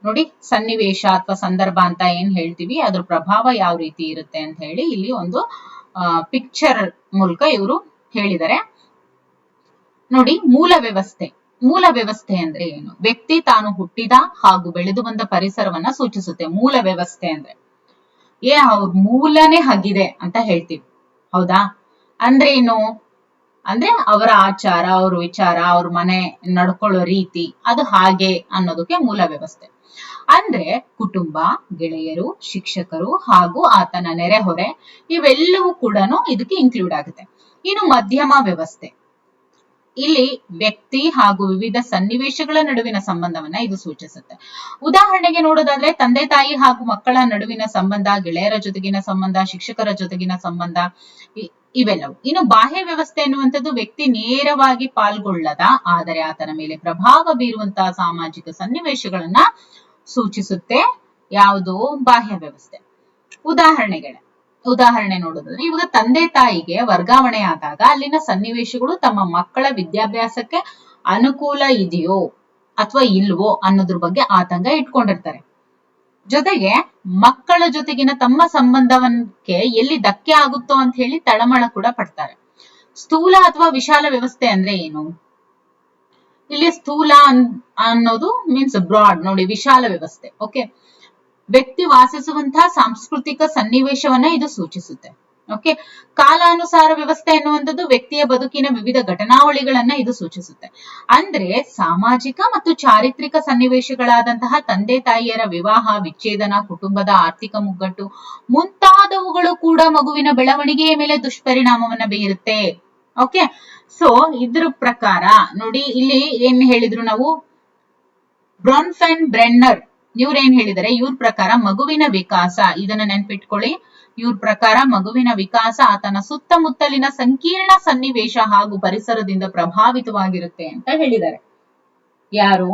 ನೋಡಿ, ಸನ್ನಿವೇಶ ಅಥವಾ ಸಂದರ್ಭ ಅಂತ ಏನ್ ಹೇಳ್ತೀವಿ ಅದ್ರ ಪ್ರಭಾವ ಯಾವ ರೀತಿ ಇರುತ್ತೆ ಅಂತ ಹೇಳಿ ಇಲ್ಲಿ ಒಂದು ಪಿಕ್ಚರ್ ಮೂಲಕ ಇವರು ಹೇಳಿದ್ದಾರೆ ನೋಡಿ. ಮೂಲ ವ್ಯವಸ್ಥೆ ಅಂದ್ರೆ ಏನು? ವ್ಯಕ್ತಿ ತಾನು ಹುಟ್ಟಿದ ಹಾಗೂ ಬೆಳೆದು ಬಂದ ಪರಿಸರವನ್ನ ಸೂಚಿಸುತ್ತೆ. ಮೂಲ ವ್ಯವಸ್ಥೆ ಅಂದ್ರೆ ಅವ್ರ ಮೂಲನೇ ಆಗಿದೆ ಅಂತ ಹೇಳ್ತೀವಿ, ಹೌದಾ? ಅಂದ್ರೆ ಏನು ಅಂದ್ರೆ ಅವರ ಆಚಾರ, ಅವ್ರ ವಿಚಾರ, ಅವ್ರ ಮನೆ ನಡ್ಕೊಳ್ಳೋ ರೀತಿ ಅದು ಹಾಗೆ ಅನ್ನೋದಕ್ಕೆ ಮೂಲ ವ್ಯವಸ್ಥೆ. ಅಂದ್ರೆ ಕುಟುಂಬ, ಗೆಳೆಯರು, ಶಿಕ್ಷಕರು ಹಾಗೂ ಆತನ ನೆರೆಹೊರೆ ಇವೆಲ್ಲವೂ ಕೂಡ ಇದಕ್ಕೆ ಇನ್ಕ್ಲೂಡ್ ಆಗುತ್ತೆ. ಇನ್ನು ಮಧ್ಯಮ ವ್ಯವಸ್ಥೆ, ಇಲ್ಲಿ ವ್ಯಕ್ತಿ ಹಾಗೂ ವಿವಿಧ ಸನ್ನಿವೇಶಗಳ ನಡುವಿನ ಸಂಬಂಧವನ್ನ ಇದು ಸೂಚಿಸುತ್ತೆ. ಉದಾಹರಣೆಗೆ ನೋಡೋದಾದ್ರೆ ತಂದೆ ತಾಯಿ ಹಾಗೂ ಮಕ್ಕಳ ನಡುವಿನ ಸಂಬಂಧ, ಗೆಳೆಯರ ಜೊತೆಗಿನ ಸಂಬಂಧ, ಶಿಕ್ಷಕರ ಜೊತೆಗಿನ ಸಂಬಂಧ ಇವೆಲ್ಲವು. ಇನ್ನು ಬಾಹ್ಯ ವ್ಯವಸ್ಥೆ ಎನ್ನುವಂಥದ್ದು ವ್ಯಕ್ತಿ ನೇರವಾಗಿ ಪಾಲ್ಗೊಳ್ಳದ ಆದರೆ ಆತನ ಮೇಲೆ ಪ್ರಭಾವ ಬೀರುವಂತಹ ಸಾಮಾಜಿಕ ಸನ್ನಿವೇಶಗಳನ್ನ ಸೂಚಿಸುತ್ತೆ. ಯಾವುದು? ಬಾಹ್ಯ ವ್ಯವಸ್ಥೆ. ಉದಾಹರಣೆ ನೋಡೋದಾದ್ರೆ ಇವಾಗ ತಂದೆ ತಾಯಿಗೆ ವರ್ಗಾವಣೆ ಆದಾಗ ಅಲ್ಲಿನ ಸನ್ನಿವೇಶಗಳು ತಮ್ಮ ಮಕ್ಕಳ ವಿದ್ಯಾಭ್ಯಾಸಕ್ಕೆ ಅನುಕೂಲ ಇದೆಯೋ ಅಥವಾ ಇಲ್ವೋ ಅನ್ನೋದ್ರ ಬಗ್ಗೆ ಆತಂಕ ಇಟ್ಕೊಂಡಿರ್ತಾರೆ. ಜೊತೆಗೆ ಮಕ್ಕಳ ಜೊತೆಗಿನ ತಮ್ಮ ಸಂಬಂಧವಕ್ಕೆ ಎಲ್ಲಿ ಧಕ್ಕೆ ಆಗುತ್ತೋ ಅಂತ ಹೇಳಿ ತಳಮಳ ಕೂಡ ಪಡ್ತಾರೆ. ಸ್ಥೂಲ ಅಥವಾ ವಿಶಾಲ ವ್ಯವಸ್ಥೆ ಅಂದ್ರೆ ಏನು? ಇಲ್ಲಿ ಸ್ಥೂಲ ಅನ್ನೋದು ಮೀನ್ಸ್ ಬ್ರಾಡ್ ನೋಡಿ, ವಿಶಾಲ ವ್ಯವಸ್ಥೆ. ಓಕೆ, ವ್ಯಕ್ತಿ ವಾಸಿಸುವಂತಹ ಸಾಂಸ್ಕೃತಿಕ ಸನ್ನಿವೇಶವನ್ನ ಇದು ಸೂಚಿಸುತ್ತೆ. ಓಕೆ, ಕಾಲಾನುಸಾರ ವ್ಯವಸ್ಥೆ ಎನ್ನುವಂಥದ್ದು ವ್ಯಕ್ತಿಯ ಬದುಕಿನ ವಿವಿಧ ಘಟನಾವಳಿಗಳನ್ನ ಇದು ಸೂಚಿಸುತ್ತೆ. ಅಂದ್ರೆ ಸಾಮಾಜಿಕ ಮತ್ತು ಚಾರಿತ್ರಿಕ ಸನ್ನಿವೇಶಗಳಾದಂತಹ ತಂದೆ ತಾಯಿಯರ ವಿವಾಹ, ವಿಚ್ಛೇದನ, ಕುಟುಂಬದ ಆರ್ಥಿಕ ಮುಗ್ಗಟ್ಟು ಮುಂತಾದವುಗಳು ಕೂಡ ಮಗುವಿನ ಬೆಳವಣಿಗೆಯ ಮೇಲೆ ದುಷ್ಪರಿಣಾಮವನ್ನ ಬೀರುತ್ತೆ. ಓಕೆ, ಸೊ ಇದ್ರ ಪ್ರಕಾರ ನೋಡಿ, ಇಲ್ಲಿ ಏನ್ ಹೇಳಿದ್ರು ನಾವು, ಬ್ರಾನ್ಫೆನ್ ಬ್ರೆನ್ನರ್ ಇವ್ರೇನ್ ಹೇಳಿದರೆ, ಇವ್ರ ಪ್ರಕಾರ ಮಗುವಿನ ವಿಕಾಸ, ಇದನ್ನ ನೆನ್ಪಿಟ್ಕೊಳ್ಳಿ, ಇವ್ರ ಪ್ರಕಾರ ಮಗುವಿನ ವಿಕಾಸ ಆತನ ಸುತ್ತಮುತ್ತಲಿನ ಸಂಕೀರ್ಣ ಸನ್ನಿವೇಶ ಹಾಗೂ ಪರಿಸರದಿಂದ ಪ್ರಭಾವಿತವಾಗಿರುತ್ತೆ ಅಂತ ಹೇಳಿದ್ದಾರೆ. ಯಾರು?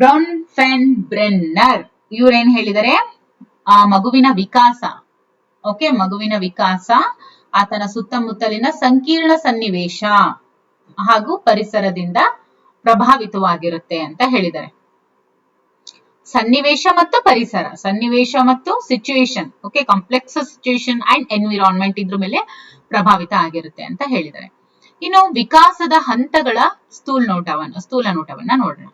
ಬ್ರಾನ್ಫೆನ್ ಬ್ರೆನ್ನರ್ ಇವ್ರೇನ್ ಹೇಳಿದರೆ, ಆ ಮಗುವಿನ ವಿಕಾಸ, ಓಕೆ, ಮಗುವಿನ ವಿಕಾಸ ಆತನ ಸುತ್ತಮುತ್ತಲಿನ ಸಂಕೀರ್ಣ ಸನ್ನಿವೇಶ ಹಾಗೂ ಪರಿಸರದಿಂದ ಪ್ರಭಾವಿತವಾಗಿರುತ್ತೆ ಅಂತ ಹೇಳಿದ್ದಾರೆ. ಸನ್ನಿವೇಶ ಮತ್ತು ಪರಿಸರ, ಸನ್ನಿವೇಶ ಮತ್ತು situation, okay, complex situation and environment ಇದ್ರ ಮೇಲೆ ಪ್ರಭಾವಿತ ಆಗಿರುತ್ತೆ ಅಂತ ಹೇಳಿದ್ದಾರೆ. ಇನ್ನು ವಿಕಾಸದ ಹಂತಗಳ ಸ್ಥೂಲ ನೋಟವನ್ನ ನೋಡೋಣ.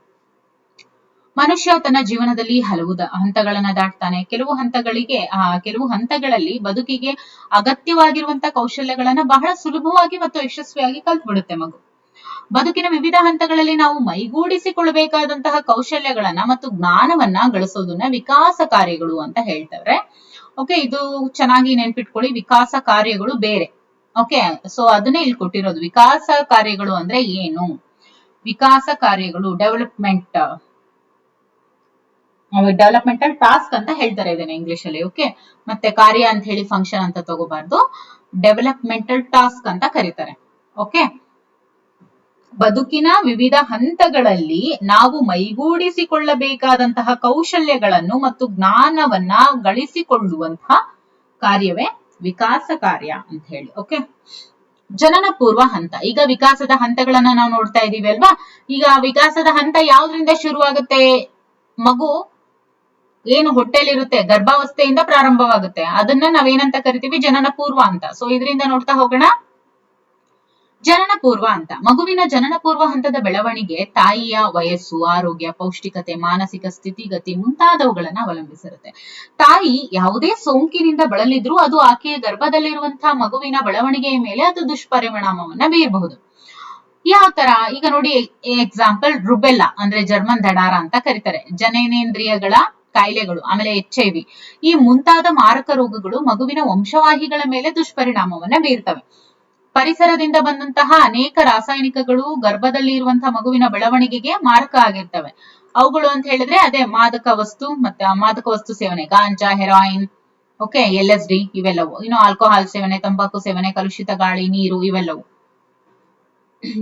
ಮನುಷ್ಯ ತನ್ನ ಜೀವನದಲ್ಲಿ ಹಲವು ಹಂತಗಳನ್ನ ದಾಟ್ತಾನೆ. ಕೆಲವು ಹಂತಗಳಲ್ಲಿ ಬದುಕಿಗೆ ಅಗತ್ಯವಾಗಿರುವಂತಹ ಕೌಶಲ್ಯಗಳನ್ನ ಬಹಳ ಸುಲಭವಾಗಿ ಮತ್ತು ಯಶಸ್ವಿಯಾಗಿ ಕಲ್ತ್ಬಿಡುತ್ತೆ ಮಗು. ಬದುಕಿನ ವಿವಿಧ ಹಂತಗಳಲ್ಲಿ ನಾವು ಮೈಗೂಡಿಸಿಕೊಳ್ಬೇಕಾದಂತಹ ಕೌಶಲ್ಯಗಳನ್ನ ಮತ್ತು ಜ್ಞಾನವನ್ನ ಗಳಿಸೋದನ್ನ ವಿಕಾಸ ಕಾರ್ಯಗಳು ಅಂತ ಹೇಳ್ತಾರೆ. ಓಕೆ, ಇದು ಚೆನ್ನಾಗಿ ನೆನ್ಪಿಟ್ಕೊಳ್ಳಿ, ವಿಕಾಸ ಕಾರ್ಯಗಳು ಬೇರೆ. ಓಕೆ, ಸೊ ಅದನ್ನೇ ಇಲ್ಲಿ ಕೊಟ್ಟಿರೋದು. ವಿಕಾಸ ಕಾರ್ಯಗಳು ಅಂದ್ರೆ ಏನು? ವಿಕಾಸ ಕಾರ್ಯಗಳು ಡೆವಲಪ್ಮೆಂಟಲ್ ಟಾಸ್ಕ್ ಅಂತ ಹೇಳ್ತಾರೆ ಇದನ್ನ ಇಂಗ್ಲಿಷ್ ಅಲ್ಲಿ. ಓಕೆ, ಮತ್ತೆ ಕಾರ್ಯ ಅಂತ ಹೇಳಿ ಫಂಕ್ಷನ್ ಅಂತ ತಗೋಬಾರ್ದು, ಡೆವಲಪ್ಮೆಂಟಲ್ ಟಾಸ್ಕ್ ಅಂತ ಕರೀತಾರೆ. ಓಕೆ, ಬದುಕಿನ ವಿವಿಧ ಹಂತಗಳಲ್ಲಿ ನಾವು ಮೈಗೂಡಿಸಿಕೊಳ್ಳಬೇಕಾದಂತಹ ಕೌಶಲ್ಯಗಳನ್ನು ಮತ್ತು ಜ್ಞಾನವನ್ನ ಗಳಿಸಿಕೊಳ್ಳುವಂತಹ ಕಾರ್ಯವೇ ವಿಕಾಸ ಕಾರ್ಯ ಅಂತ ಹೇಳಿ. ಓಕೆ, ಜನನ ಪೂರ್ವ ಹಂತ. ಈಗ ವಿಕಾಸದ ಹಂತಗಳನ್ನ ನಾವು ನೋಡ್ತಾ ಇದೀವಿ ಅಲ್ವಾ. ಈಗ ವಿಕಾಸದ ಹಂತ ಯಾವ್ದ್ರಿಂದ ಶುರುವಾಗುತ್ತೆ? ಮಗು ಏನು ಹೊಟ್ಟೆಲಿರುತ್ತೆ, ಗರ್ಭಾವಸ್ಥೆಯಿಂದ ಪ್ರಾರಂಭವಾಗುತ್ತೆ. ಅದನ್ನ ನಾವೇನಂತ ಕರಿತೀವಿ? ಜನನ ಪೂರ್ವ ಅಂತ. ಸೊ ಇದರಿಂದ ನೋಡ್ತಾ ಹೋಗೋಣ. ಜನನ ಪೂರ್ವ ಹಂತ. ಮಗುವಿನ ಜನನ ಪೂರ್ವ ಹಂತದ ಬೆಳವಣಿಗೆ ತಾಯಿಯ ವಯಸ್ಸು, ಆರೋಗ್ಯ, ಪೌಷ್ಟಿಕತೆ, ಮಾನಸಿಕ ಸ್ಥಿತಿಗತಿ ಮುಂತಾದವುಗಳನ್ನ ಅವಲಂಬಿಸಿರುತ್ತೆ. ತಾಯಿ ಯಾವುದೇ ಸೋಂಕಿನಿಂದ ಬಳಲಿದ್ರೂ ಅದು ಆಕೆಯ ಗರ್ಭದಲ್ಲಿರುವಂತಹ ಮಗುವಿನ ಬೆಳವಣಿಗೆಯ ಮೇಲೆ ಅದು ದುಷ್ಪರಿಣಾಮವನ್ನ ಬೀರಬಹುದು. ಯಾವ ತರ ಈಗ ನೋಡಿ, ಎಕ್ಸಾಂಪಲ್ ರುಬೆಲ್ಲಾ ಅಂದ್ರೆ ಜರ್ಮನ್ ದಡಾರ ಅಂತ ಕರೀತಾರೆ, ಜನನೇಂದ್ರಿಯಗಳ ಕಾಯಿಲೆಗಳು, ಆಮೇಲೆ HIV, ಈ ಮುಂತಾದ ಮಾರಕ ರೋಗಗಳು ಮಗುವಿನ ವಂಶವಾಹಿಗಳ ಮೇಲೆ ದುಷ್ಪರಿಣಾಮವನ್ನ ಬೀರ್ತವೆ. ಪರಿಸರದಿಂದ ಬಂದಂತಹ ಅನೇಕ ರಾಸಾಯನಿಕಗಳು ಗರ್ಭದಲ್ಲಿ ಇರುವಂತಹ ಮಗುವಿನ ಬೆಳವಣಿಗೆಗೆ ಮಾರಕ ಆಗಿರ್ತವೆ. ಅವುಗಳು ಅಂತ ಹೇಳಿದ್ರೆ ಅದೇ ಮಾದಕ ವಸ್ತು ಸೇವನೆ, ಗಾಂಜಾ, ಹೆರಾಯಿನ್, ಓಕೆ, LSD ಇವೆಲ್ಲವು. ಇನ್ನು ಆಲ್ಕೋಹಾಲ್ ಸೇವನೆ, ತಂಬಾಕು ಸೇವನೆ, ಕಲುಷಿತ ಗಾಳಿ, ನೀರು ಇವೆಲ್ಲವು.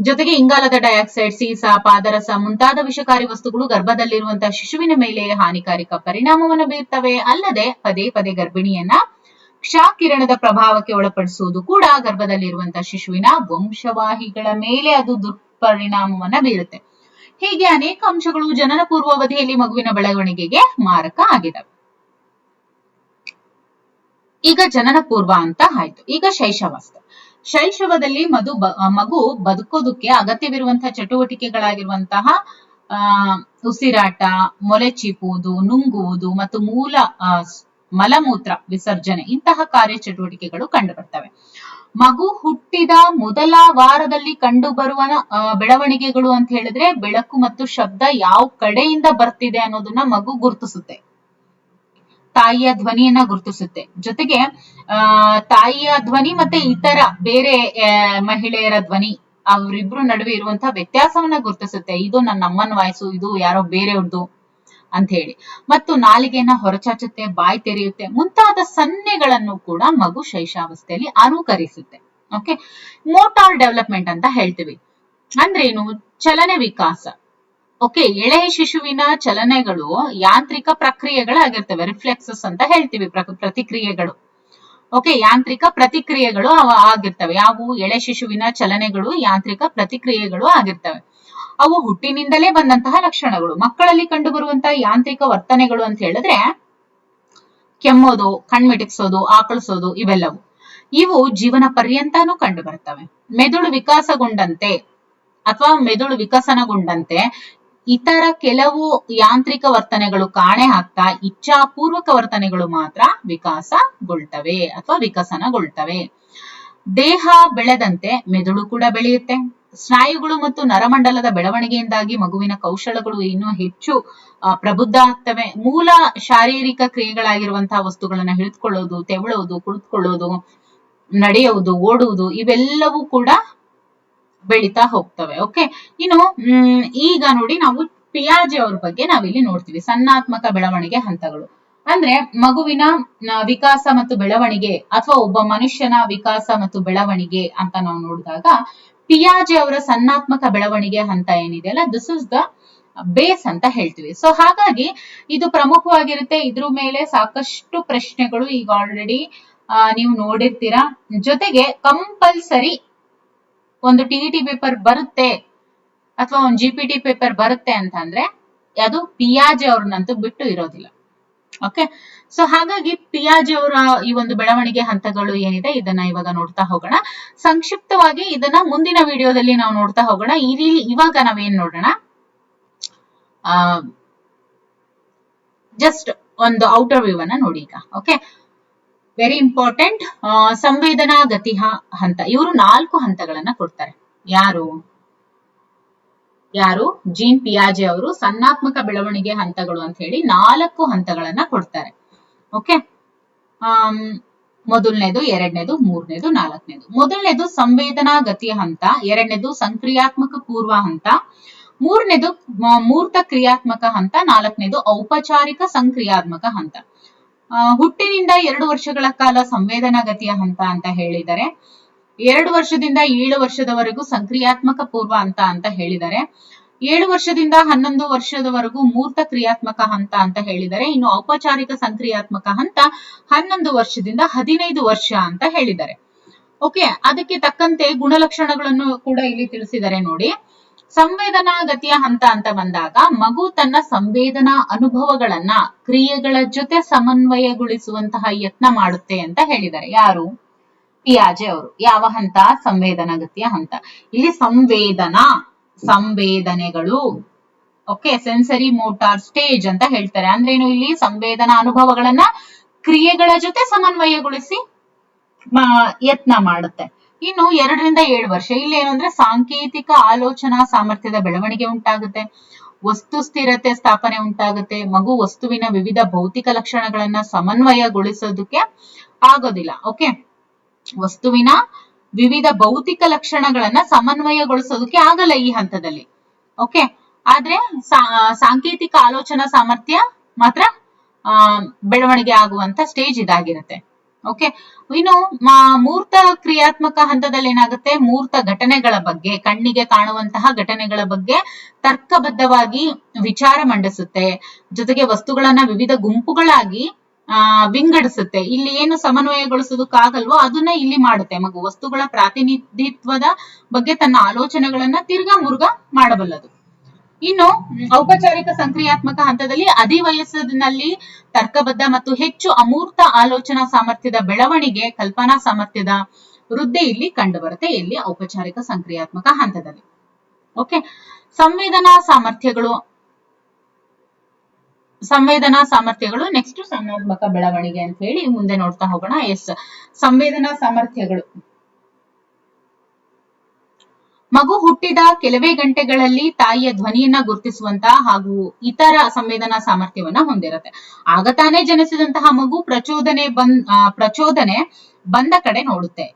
ಜೊತೆಗೆ ಇಂಗಾಲದ ಡೈಆಕ್ಸೈಡ್, ಸೀಸ, ಪಾದರಸ ಮುಂತಾದ ವಿಷಕಾರಿ ವಸ್ತುಗಳು ಗರ್ಭದಲ್ಲಿರುವಂತಹ ಶಿಶುವಿನ ಮೇಲೆ ಹಾನಿಕಾರಕ ಪರಿಣಾಮವನ್ನು ಬೀರ್ತವೆ. ಅಲ್ಲದೆ ಪದೇ ಪದೇ ಗರ್ಭಿಣಿಯನ್ನ ಕ್ಷಕಿರಣದ ಪ್ರಭಾವಕ್ಕೆ ಒಳಪಡಿಸುವುದು ಕೂಡ ಗರ್ಭದಲ್ಲಿರುವಂತಹ ಶಿಶುವಿನ ವಂಶವಾಹಿಗಳ ಮೇಲೆ ಅದು ದುಷ್ಪರಿಣಾಮವನ್ನ ಬೀರುತ್ತೆ. ಹೀಗೆ ಅನೇಕ ಅಂಶಗಳು ಜನನ ಪೂರ್ವಾವಧಿಯಲ್ಲಿ ಮಗುವಿನ ಬೆಳವಣಿಗೆಗೆ ಮಾರಕ ಆಗಿದವೆ. ಈಗ ಜನನ ಪೂರ್ವ ಅಂತ ಆಯ್ತು. ಈಗ ಶೈಶವಾವಸ್ಥೆ. ಶೈಶವದಲ್ಲಿ ಮಗು ಬದುಕೋದಕ್ಕೆ ಅಗತ್ಯವಿರುವಂತಹ ಚಟುವಟಿಕೆಗಳಾಗಿರುವಂತಹ ಉಸಿರಾಟ, ಮೊಲೆ ಚೀಪುವುದು, ನುಂಗುವುದು ಮತ್ತು ಮಲಮೂತ್ರ ವಿಸರ್ಜನೆ, ಇಂತಹ ಕಾರ್ಯಚಟುವಟಿಕೆಗಳು ಕಂಡು ಬರ್ತವೆ. ಮಗು ಹುಟ್ಟಿದ ಮೊದಲ ವಾರದಲ್ಲಿ ಕಂಡು ಬರುವ ಬೆಳವಣಿಗೆಗಳು ಅಂತ ಹೇಳಿದ್ರೆ ಬೆಳಕು ಮತ್ತು ಶಬ್ದ ಯಾವ ಕಡೆಯಿಂದ ಬರ್ತಿದೆ ಅನ್ನೋದನ್ನ ಮಗು ಗುರುತಿಸುತ್ತೆ. ತಾಯಿಯ ಧ್ವನಿಯನ್ನ ಗುರುತಿಸುತ್ತೆ. ಜೊತೆಗೆ ತಾಯಿಯ ಧ್ವನಿ ಮತ್ತೆ ಇತರ ಬೇರೆ ಮಹಿಳೆಯರ ಧ್ವನಿ, ಅವರಿಬ್ರು ನಡುವೆ ಇರುವಂತಹ ವ್ಯತ್ಯಾಸವನ್ನ ಗುರುತಿಸುತ್ತೆ. ಇದು ನನ್ನ ಅಮ್ಮನ ವಾಯ್ಸು, ಇದು ಯಾರೋ ಬೇರೆಯವ್ರದ್ದು ಅಂತ ಹೇಳಿ. ಮತ್ತು ನಾಲಿಗೆಯನ್ನ ಹೊರಚಾಚುತ್ತೆ, ಬಾಯಿ ತೆರೆಯುತ್ತೆ, ಮುಂತಾದ ಸನ್ನೆಗಳನ್ನು ಕೂಡ ಮಗು ಶೈಶವಾವಸ್ಥೆಯಲ್ಲಿ ಅನುಕರಿಸುತ್ತೆ. ಓಕೆ, ಮೋಟಾರ್ ಡೆವಲಪ್ಮೆಂಟ್ ಅಂತ ಹೇಳ್ತೀವಿ. ಅಂದ್ರೆ ಏನು? ಚಲನೆ ವಿಕಾಸ. ಓಕೆ, ಎಳೆ ಶಿಶುವಿನ ಚಲನೆಗಳು ಯಾಂತ್ರಿಕ ಪ್ರಕ್ರಿಯೆಗಳಾಗಿರ್ತವೆ, ರಿಫ್ಲೆಕ್ಸಸ್ ಅಂತ ಹೇಳ್ತೀವಿ, ಪ್ರತಿಕ್ರಿಯೆಗಳು. ಓಕೆ, ಯಾಂತ್ರಿಕ ಪ್ರತಿಕ್ರಿಯೆಗಳು ಆಗಿರ್ತವೆ. ಯಾವುವು? ಎಳೆ ಶಿಶುವಿನ ಚಲನೆಗಳು ಯಾಂತ್ರಿಕ ಪ್ರತಿಕ್ರಿಯೆಗಳು ಆಗಿರ್ತವೆ. ಅವು ಹುಟ್ಟಿನಿಂದಲೇ ಬಂದಂತಹ ಲಕ್ಷಣಗಳು. ಮಕ್ಕಳಲ್ಲಿ ಕಂಡು ಬರುವಂತಹ ಯಾಂತ್ರಿಕ ವರ್ತನೆಗಳು ಅಂತ ಹೇಳಿದ್ರೆ ಕೆಮ್ಮೋದು, ಕಣ್ಮಿಟಿಕ್ಸೋದು, ಆಕಳಿಸೋದು ಇವೆಲ್ಲವು. ಇವು ಜೀವನ ಪರ್ಯಂತನೂ ಕಂಡು ಬರ್ತವೆ. ಮೆದುಳು ವಿಕಸನಗೊಂಡಂತೆ ಇತರ ಕೆಲವು ಯಾಂತ್ರಿಕ ವರ್ತನೆಗಳು ಕಾಣೆ ಹಾಕ್ತಾ ಇಚ್ಛಾಪೂರ್ವಕ ವರ್ತನೆಗಳು ಮಾತ್ರ ವಿಕಾಸಗೊಳ್ತವೆ ಅಥವಾ ವಿಕಸನಗೊಳ್ತವೆ. ದೇಹ ಬೆಳೆದಂತೆ ಮೆದುಳು ಕೂಡ ಬೆಳೆಯುತ್ತೆ. ಸ್ನಾಯುಗಳು ಮತ್ತು ನರಮಂಡಲದ ಬೆಳವಣಿಗೆಯಿಂದಾಗಿ ಮಗುವಿನ ಕೌಶಲಗಳು ಇನ್ನೂ ಹೆಚ್ಚು ಪ್ರಬುದ್ಧ ಆಗ್ತವೆ. ಮೂಲ ಶಾರೀರಿಕ ಕ್ರಿಯೆಗಳಾಗಿರುವಂತಹ ವಸ್ತುಗಳನ್ನ ಹಿಡಿದುಕೊಳ್ಳೋದು, ತೆವಳೋದು, ಕುಳಿತುಕೊಳ್ಳೋದು, ನಡೆಯುವುದು, ಓಡುವುದು ಇವೆಲ್ಲವೂ ಕೂಡ ಬೆಳೀತಾ ಹೋಗ್ತವೆ. ಓಕೆ, ಇನ್ನು ಈಗ ನೋಡಿ, ನಾವು ಪಿಯಾಜೆ ಅವ್ರ ಬಗ್ಗೆ ನಾವಿಲ್ಲಿ ನೋಡ್ತೀವಿ. ಸನ್ನಾತ್ಮಕ ಬೆಳವಣಿಗೆ ಹಂತಗಳು ಅಂದ್ರೆ ಮಗುವಿನ ವಿಕಾಸ ಮತ್ತು ಬೆಳವಣಿಗೆ ಅಥವಾ ಒಬ್ಬ ಮನುಷ್ಯನ ವಿಕಾಸ ಮತ್ತು ಬೆಳವಣಿಗೆ ಅಂತ ನಾವು ನೋಡಿದಾಗ ಪಿಯಾಜೆ ಅವರ ಸನ್ನಾತ್ಮಕ ಬೆಳವಣಿಗೆ ಹಂತ ಏನಿದೆಯಲ್ಲ, ದಿಸ್ ಇಸ್ ದ ಬೇಸ್ ಅಂತ ಹೇಳ್ತೀವಿ. ಸೊ ಹಾಗಾಗಿ ಇದು ಪ್ರಮುಖವಾಗಿರುತ್ತೆ. ಇದ್ರ ಮೇಲೆ ಸಾಕಷ್ಟು ಪ್ರಶ್ನೆಗಳು ಈಗ ಆಲ್ರೆಡಿ ನೀವು ನೋಡಿರ್ತೀರಾ. ಜೊತೆಗೆ ಕಂಪಲ್ಸರಿ ಒಂದು TET ಪೇಪರ್ ಬರುತ್ತೆ ಅಥವಾ ಒಂದು GPT ಪೇಪರ್ ಬರುತ್ತೆ ಅಂತ ಅಂದ್ರೆ ಅದು ಪಿಯಾಜೆ ಅವ್ರನ್ನಂತೂ ಬಿಟ್ಟು ಇರೋದಿಲ್ಲ. ಓಕೆ, ಸೊ ಹಾಗಾಗಿ ಪಿಯಾಜೆ ಅವರ ಈ ಒಂದು ಬೆಳವಣಿಗೆ ಹಂತಗಳು ಏನಿದೆ ಇದನ್ನ ಇವಾಗ ನೋಡ್ತಾ ಹೋಗೋಣ. ಸಂಕ್ಷಿಪ್ತವಾಗಿ ಇದನ್ನ ಮುಂದಿನ ವಿಡಿಯೋದಲ್ಲಿ ನಾವು ನೋಡ್ತಾ ಹೋಗೋಣ. ಇವಾಗ ನಾವೇನ್ ನೋಡೋಣ, ಜಸ್ಟ್ ಒಂದು ಔಟರ್ ವ್ಯೂ ಅನ್ನ ನೋಡಿ ಈಗ. Okay, very important. ಸಂವೇದನಾ ಗತಿ ಹಂತ. ಇವರು 4 ಹಂತಗಳನ್ನ ಕೊಡ್ತಾರೆ. ಯಾರು ಜೀನ್ ಪಿಯಾಜೆ ಅವರು ಸನ್ನಾತ್ಮಕ ಬೆಳವಣಿಗೆ ಹಂತಗಳು ಅಂತ ಹೇಳಿ 4 ಹಂತಗಳನ್ನ ಕೊಡ್ತಾರೆ. ಓಕೆ, ಮೊದಲನೇದು, ಎರಡನೇದು, ಮೂರನೇದು, ನಾಲ್ಕನೇದು. ಮೊದಲನೇದು ಸಂವೇದನಾ ಗತಿಯ ಹಂತ, ಎರಡನೇದು ಸಂಕ್ರಿಯಾತ್ಮಕ ಪೂರ್ವ ಹಂತ, ಮೂರನೇದು ಮೂರ್ತ ಕ್ರಿಯಾತ್ಮಕ ಹಂತ, ನಾಲ್ಕನೇದು ಔಪಚಾರಿಕ ಸಂಕ್ರಿಯಾತ್ಮಕ ಹಂತ. ಹುಟ್ಟಿನಿಂದ 2 ವರ್ಷಗಳ ಕಾಲ ಸಂವೇದನಾ ಗತಿಯ ಹಂತ ಅಂತ ಹೇಳಿದರೆ, 2 ವರ್ಷದಿಂದ 7 ವರ್ಷದವರೆಗೂ ಸಂಕ್ರಿಯಾತ್ಮಕ ಪೂರ್ವ ಹಂತ ಅಂತ ಹೇಳಿದರೆ, 7 ವರ್ಷದಿಂದ 11 ವರ್ಷದವರೆಗೂ ಮೂರ್ತ ಕ್ರಿಯಾತ್ಮಕ ಹಂತ ಅಂತ ಹೇಳಿದರೆ, ಇನ್ನು ಔಪಚಾರಿಕ ಸಂಕ್ರಿಯಾತ್ಮಕ ಹಂತ 11 ವರ್ಷದಿಂದ 15 ವರ್ಷ ಅಂತ ಹೇಳಿದ್ದಾರೆ. ಓಕೆ, ಅದಕ್ಕೆ ತಕ್ಕಂತೆ ಗುಣಲಕ್ಷಣಗಳನ್ನು ಕೂಡ ಇಲ್ಲಿ ತಿಳಿಸಿದ್ದಾರೆ ನೋಡಿ. ಸಂವೇದನಾ ಗತಿಯ ಹಂತ ಅಂತ ಬಂದಾಗ ಮಗು ತನ್ನ ಸಂವೇದನಾ ಅನುಭವಗಳನ್ನ ಕ್ರಿಯೆಗಳ ಜೊತೆ ಸಮನ್ವಯಗೊಳಿಸುವಂತಹ ಯತ್ನ ಮಾಡುತ್ತೆ ಅಂತ ಹೇಳಿದ್ದಾರೆ. ಯಾರು? ಪಿಯಾಜೆ ಅವರು. ಯಾವ ಹಂತ? ಸಂವೇದನಾ ಗತಿಯ ಹಂತ. ಇಲ್ಲಿ ಸಂವೇದನೆಗಳು, ಓಕೆ, ಸೆನ್ಸರಿ ಮೋಟಾರ್ ಸ್ಟೇಜ್ ಅಂತ ಹೇಳ್ತಾರೆ. ಅಂದ್ರೆ ಏನು? ಇಲ್ಲಿ ಸಂವೇದನಾ ಅನುಭವಗಳನ್ನ ಕ್ರಿಯೆಗಳ ಜೊತೆ ಸಮನ್ವಯಗೊಳಿಸಿ ಯತ್ನ ಮಾಡುತ್ತೆ. ಇನ್ನು 2 ರಿಂದ 7 ವರ್ಷ ಇಲ್ಲಿ ಏನು ಅಂದ್ರೆ ಸಾಂಕೇತಿಕ ಆಲೋಚನಾ ಸಾಮರ್ಥ್ಯದ ಬೆಳವಣಿಗೆ ಉಂಟಾಗುತ್ತೆ, ವಸ್ತು ಸ್ಥಿರತೆ ಸ್ಥಾಪನೆ ಉಂಟಾಗುತ್ತೆ, ಮಗು ವಸ್ತುವಿನ ವಿವಿಧ ಭೌತಿಕ ಲಕ್ಷಣಗಳನ್ನ ಸಮನ್ವಯಗೊಳಿಸೋದಕ್ಕೆ ಆಗೋದಿಲ್ಲ. ಓಕೆ, ವಸ್ತುವಿನ ವಿವಿಧ ಭೌತಿಕ ಲಕ್ಷಣಗಳನ್ನ ಸಮನ್ವಯಗೊಳಿಸೋದಕ್ಕೆ ಆಗಲ್ಲ ಈ ಹಂತದಲ್ಲಿ. ಓಕೆ, ಆದ್ರೆ ಸಾಂಕೇತಿಕ ಆಲೋಚನಾ ಸಾಮರ್ಥ್ಯ ಮಾತ್ರ ಬೆಳವಣಿಗೆ ಆಗುವಂತ ಸ್ಟೇಜ್ ಇದಾಗಿರುತ್ತೆ. ಓಕೆ, ಇನ್ನು ಮೂರ್ತ ಕ್ರಿಯಾತ್ಮಕ ಹಂತದಲ್ಲಿ ಏನಾಗುತ್ತೆ, ಮೂರ್ತ ಘಟನೆಗಳ ಬಗ್ಗೆ, ಕಣ್ಣಿಗೆ ಕಾಣುವಂತಹ ಘಟನೆಗಳ ಬಗ್ಗೆ ತರ್ಕಬದ್ಧವಾಗಿ ವಿಚಾರ ಮಂಡಿಸುತ್ತೆ, ಜೊತೆಗೆ ವಸ್ತುಗಳನ್ನ ವಿವಿಧ ಗುಂಪುಗಳಾಗಿ ವಿಂಗಡಿಸುತ್ತೆ. ಇಲ್ಲಿ ಏನು ಸಮನ್ವಯಗೊಳಿಸೋದಕ್ಕಾಗಲ್ವೋ ಅದನ್ನ ಇಲ್ಲಿ ಮಾಡುತ್ತೆ ಮಗು. ವಸ್ತುಗಳ ಪ್ರಾತಿನಿಧಿತ್ವದ ಬಗ್ಗೆ ತನ್ನ ಆಲೋಚನೆಗಳನ್ನ ತಿರ್ಗಾ ಮುರುಗ ಮಾಡಬಲ್ಲದು. ಇನ್ನು ಔಪಚಾರಿಕ ಸಂಕ್ರಿಯಾತ್ಮಕ ಹಂತದಲ್ಲಿ ಅಧಿವಯಸ್ಸಿನಲ್ಲಿ ತರ್ಕಬದ್ಧ ಮತ್ತು ಹೆಚ್ಚು ಅಮೂರ್ತ ಆಲೋಚನಾ ಸಾಮರ್ಥ್ಯದ ಬೆಳವಣಿಗೆ, ಕಲ್ಪನಾ ಸಾಮರ್ಥ್ಯದ ವೃದ್ಧಿ ಇಲ್ಲಿ ಕಂಡು ಬರುತ್ತೆ, ಇಲ್ಲಿ ಔಪಚಾರಿಕ ಸಂಕ್ರಿಯಾತ್ಮಕ ಹಂತದಲ್ಲಿ. ಓಕೆ, ಸಂವೇದನಾ ಸಾಮರ್ಥ್ಯಗಳು ನೆಕ್ಸ್ಟ್ ಸಂಜ್ಞಾತ್ಮಕ ಬೆಳವಣಿಗೆ ಅಂತ ಹೇಳಿ ಮುಂದೆ ನೋಡ್ತಾ ಹೋಗೋಣ. ಸಂವೇದನಾ ಸಾಮರ್ಥ್ಯಗಳು ಮಗು ಹುಟ್ಟಿದ ಕೆಲವೇ ಗಂಟೆಗಳಲ್ಲಿ ತಾಯಿಯ ಧ್ವನಿಯನ್ನ ಗುರುತಿಸುವಂತಹ ಹಾಗೂ ಇತರ ಸಂವೇದನಾ ಸಾಮರ್ಥ್ಯವನ್ನ ಹೊಂದಿರುತ್ತೆ. ಆಗ ತಾನೇ ಜನಿಸಿದಂತಹ ಮಗು ಪ್ರಚೋದನೆ ಬಂದ ಕಡೆ ನೋಡುತ್ತೆ.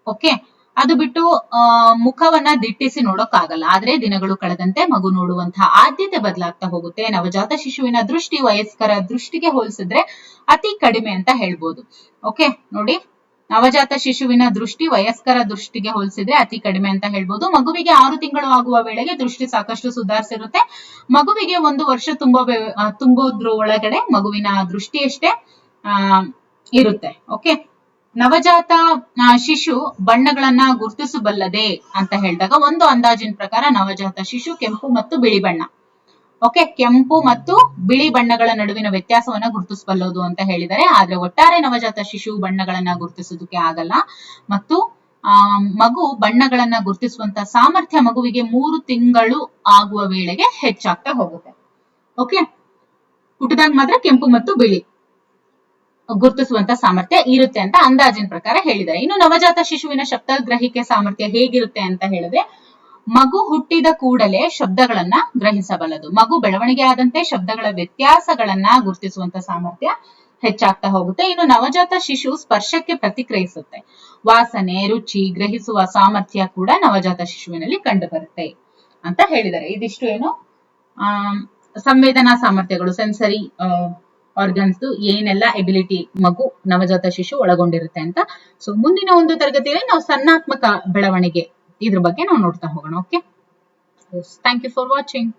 ಓಕೆ, ಅದು ಬಿಟ್ಟು ಮುಖವನ್ನ ದಿಟ್ಟಿಸಿ ನೋಡೋಕ್ಕಾಗಲ್ಲ. ಆದ್ರೆ ದಿನಗಳು ಕಳೆದಂತೆ ಮಗು ನೋಡುವಂತಹ ಆದ್ಯತೆ ಬದಲಾಗ್ತಾ ಹೋಗುತ್ತೆ. ನವಜಾತ ಶಿಶುವಿನ ದೃಷ್ಟಿ ವಯಸ್ಕರ ದೃಷ್ಟಿಗೆ ಹೋಲಿಸಿದ್ರೆ ಅತಿ ಕಡಿಮೆ ಅಂತ ಹೇಳ್ಬೋದು. ಓಕೆ ನೋಡಿ, ನವಜಾತ ಶಿಶುವಿನ ದೃಷ್ಟಿ ವಯಸ್ಕರ ದೃಷ್ಟಿಗೆ ಹೋಲಿಸಿದ್ರೆ ಅತಿ ಕಡಿಮೆ ಅಂತ ಹೇಳ್ಬೋದು. ಮಗುವಿಗೆ 6 ತಿಂಗಳು ಆಗುವ ವೇಳೆಗೆ ದೃಷ್ಟಿ ಸಾಕಷ್ಟು ಸುಧಾರಿಸಿರುತ್ತೆ. ಮಗುವಿಗೆ 1 ವರ್ಷ ತುಂಬೋದ್ರ ಒಳಗಡೆ ಮಗುವಿನ ದೃಷ್ಟಿ ಅಷ್ಟೇ ಇರುತ್ತೆ. ಓಕೆ, ನವಜಾತ ಶಿಶು ಬಣ್ಣಗಳನ್ನ ಗುರುತಿಸಬಲ್ಲದೆ ಅಂತ ಹೇಳಿದಾಗ ಒಂದು ಅಂದಾಜಿನ ಪ್ರಕಾರ ನವಜಾತ ಶಿಶು ಕೆಂಪು ಮತ್ತು ಬಿಳಿ ಬಣ್ಣ, ಓಕೆ, ಕೆಂಪು ಮತ್ತು ಬಿಳಿ ಬಣ್ಣಗಳ ನಡುವಿನ ವ್ಯತ್ಯಾಸವನ್ನ ಗುರುತಿಸಬಲ್ಲದು ಅಂತ ಹೇಳಿದರೆ. ಆದ್ರೆ ಒಟ್ಟಾರೆ ನವಜಾತ ಶಿಶು ಬಣ್ಣಗಳನ್ನ ಗುರುತಿಸೋದಕ್ಕೆ ಆಗಲ್ಲ. ಮತ್ತು ಮಗು ಬಣ್ಣಗಳನ್ನ ಗುರುತಿಸುವಂತ ಸಾಮರ್ಥ್ಯ ಮಗುವಿಗೆ 3 ತಿಂಗಳು ಆಗುವ ವೇಳೆಗೆ ಹೆಚ್ಚಾಗ್ತಾ ಹೋಗುತ್ತೆ. ಓಕೆ, ಹುಟ್ಟಿದಾಗ ಮಾತ್ರ ಕೆಂಪು ಮತ್ತು ಬಿಳಿ ಗುರುತಿಸುವಂತ ಸಾಮರ್ಥ್ಯ ಇರುತ್ತೆ ಅಂತ ಅಂದಾಜಿನ ಪ್ರಕಾರ ಹೇಳಿದ್ದಾರೆ. ಇನ್ನು ನವಜಾತ ಶಿಶುವಿನ ಶಬ್ದ ಗ್ರಹಿಕೆ ಸಾಮರ್ಥ್ಯ ಹೇಗಿರುತ್ತೆ ಅಂತ ಹೇಳಿದ್ರೆ, ಮಗು ಹುಟ್ಟಿದ ಕೂಡಲೇ ಶಬ್ದಗಳನ್ನ ಗ್ರಹಿಸಬಲ್ಲದು. ಮಗು ಬೆಳವಣಿಗೆ ಆದಂತೆ ಶಬ್ದಗಳ ವ್ಯತ್ಯಾಸಗಳನ್ನ ಗುರುತಿಸುವಂತ ಸಾಮರ್ಥ್ಯ ಹೆಚ್ಚಾಗ್ತಾ ಹೋಗುತ್ತೆ. ಇನ್ನು ನವಜಾತ ಶಿಶು ಸ್ಪರ್ಶಕ್ಕೆ ಪ್ರತಿಕ್ರಿಯಿಸುತ್ತೆ. ವಾಸನೆ, ರುಚಿ ಗ್ರಹಿಸುವ ಸಾಮರ್ಥ್ಯ ಕೂಡ ನವಜಾತ ಶಿಶುವಿನಲ್ಲಿ ಕಂಡು ಬರುತ್ತೆ ಅಂತ ಹೇಳಿದ್ದಾರೆ. ಇದಿಷ್ಟು ಏನು ಸಂವೇದನಾ ಸಾಮರ್ಥ್ಯಗಳು, ಸೆನ್ಸರಿ ಆರ್ಗನ್ಸ್ ಏನೆಲ್ಲ ಎಬಿಲಿಟಿ ಮಗು ನವಜಾತ ಶಿಶು ಒಳಗೊಂಡಿರುತ್ತೆ ಅಂತ. ಸೊ ಮುಂದಿನ ಒಂದು ತರಗತಿಯಲ್ಲಿ ನಾವು ಸನ್ನಾತ್ಮಕ ಬೆಳವಣಿಗೆ ಇದ್ರ ಬಗ್ಗೆ ನಾವು ನೋಡ್ತಾ ಹೋಗೋಣ. Okay, thank you for watching.